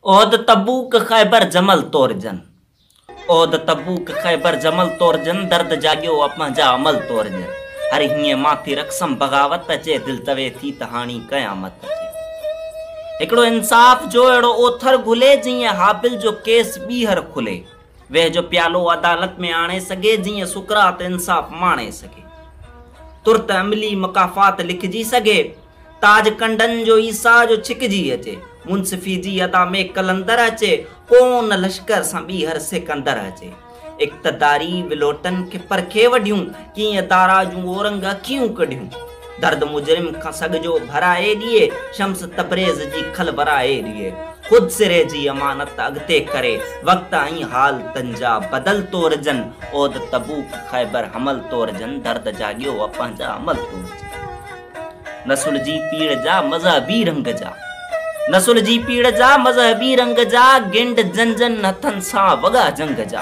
ओहद तबूक खैबर जमल तोरजन, ओहद तबूक खैबर जमल तोरजन, दर्द जागियो अपना अमल तोरजन। हर हीअं माथी रक़सम बग़ावत अचे, दिल तवे थी तहानी क़यामत अचे। एकड़ो इंसाफ़ जो अड़ो ओथर घुले, जियां हाबिल जो केस ॿीहर खुले। वह जो प्यालो अदालत में आणे सके, जियां सुकरात इंसाफ़ माणे सके। तुर्त अमली मकाफ़ात लिखजी सके, ताज कंडन जो ईसा जो छिकजी अचे। मुंसिफ़ी जी अदा में कलंदर अचे, कोन लश्कर सां ॿीहर सिकंदर अचे। इक़्तिदारी विलोटन के परखे वढियूं, कीअं दारा जूं ओरंग अखियूं कढियूं। दर्द मुजरिम खां सगजो भराए ॾिए, शम्स तबरेज़ जी खल भराए ॾिए। खुद सिरे जी अमानत अॻिते करे, वक़्त ऐं हाल तंजा बदल तोरजन। ओहद तबूक खैबर हमल तोरजन, दर्द जागियो पंहिंजा अमल तोरजन। नसुल जी पीड़ जा मज़हबी रंग जा, नसुल जी पीड़ जा मज़हबी रंग जा, गिंड जंजन हथन सां वॻा जंग जा।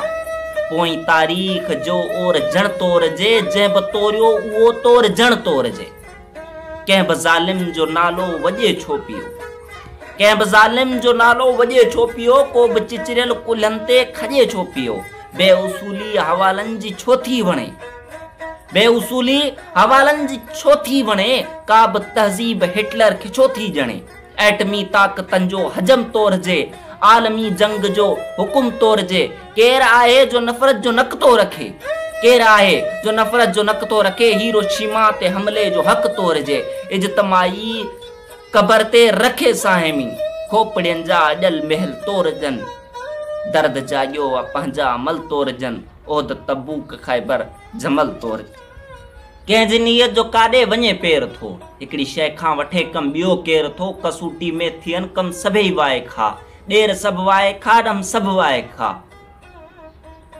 पोइ तारीख़ जो ओर जण तोरजे, जंहिं बि तोरियो उहो तोर जण तोरजे। कंहिं बि ज़ालिम जो नालो वॼे छो पियो, कंहिं बि ज़ालिम जो नालो वॼे छो पियो, को बि चिचरियल कुल्हनि ते खॼे छो पियो। बेउसूली हवालनि जी छो थी वणे, बेउसूली हवालनि जी छो थी वणे, का बि तहज़ीब हिटलर खे छो थी ॼणे। एटमी ताक़तनि जो हजम तोरजे, आलमी जंग जो हुकुम तोरजे। केरु आहे जो नफ़रत जो नक़्तो रखे, केरु आहे जो नफ़रत जो नक़्तो रखे। हिरोशिमा ते हमले जो हक़ तोरजे, इज्तमाई कबर ते रखे साहिमी। खोपड़ियनि जा अॼल महल तोरजन, दर्द जागियो पंहिंजा अमल तोरजन। ओहद तबूक खैबर जमल तोरजन। कंहिंजी नियत जो काॾे वञे पेर थो, हिकिड़ी शइ खां वठे कम ॿियो केर थो। कसूटी में थियनि कम सभई वाए खा, ॾेर सभु वाए खा, ॾम सभु वाए खा।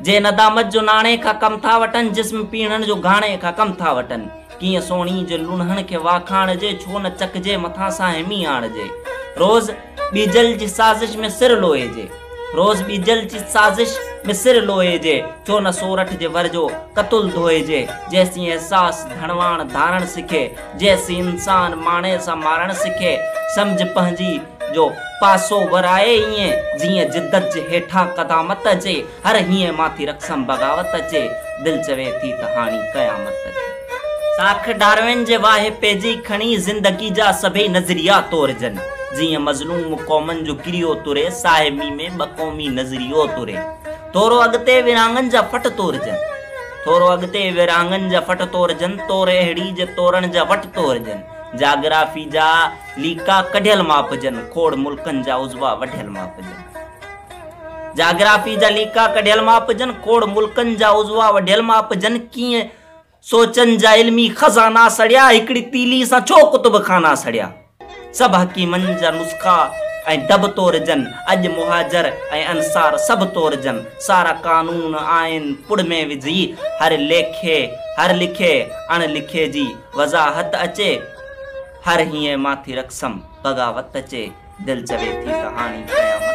जे नदामत जो नाणे खां कम था वठनि, जिस्म पीणनि जो घाणे खां कम था वठनि। कीअं सोणी जे लुणहण खे वाखाण जे, छो न चकजे मथां सां हेमी आणजे। रोज़ ॿीजल जी साज़िश में सिर लोएजे, रोज़ ॿीजल जी साज़िश में सिर लोएजे। छो न सोरठ जे वर जो कतुल धोएजे। जैसी एहसास धणवाण धारण सिखे, जैसी इंसान माणे सां मारण सिखे। सम्झ पंहिंजी जो पासो वराए, ईअं जीअं जिद्दत जे हेठां क़दामत अचे। हर हीअं माथी रक़सम बग़ावत अचे, दिल चवे थी तहानी क़यामत अचे। साख डार्विन जे वाहे पेजी खणी, ज़िंदगी जा सभई नज़रिया तोरजन। जीअं मज़लूम क़ौमनि जो किरियो तुरे, साहिबी में बक़ौमी नज़रियो तुरे। थोरो अॻिते विरहाङनि जा फट तोरजन, थोरो अॻिते विरहाङनि जा फट तोरजन। तोरे अहिड़ी जे तोरण जा वट तोरजन। जाग्राफी जा लीका कढियल मापजन, खोड़ मुल्कनि जा उज़वा वढियल मापजन। जाग्राफी जा लीका कढियल मापजन, खोड़ मुल्कनि जा उज़वा वढियल मापजन। कीअं सोचनि जा इल्मी खज़ाना सड़िया, हिकिड़ी तीली सां छो कुतुब खाना सड़िया। सभु हकीमनि जा नुस्ख़ा ऐं डब तोरजन, अॼु मुहाजर ऐं अंसार सभु तोरजन। सारा कानून आइन पुड़ में विझी, हर लिखे अण लिखे जी वज़ाहत अचे। हर हीअं माथी रक़सम बग़ावत अचे, दिल चवे थी कहानी क़यामत।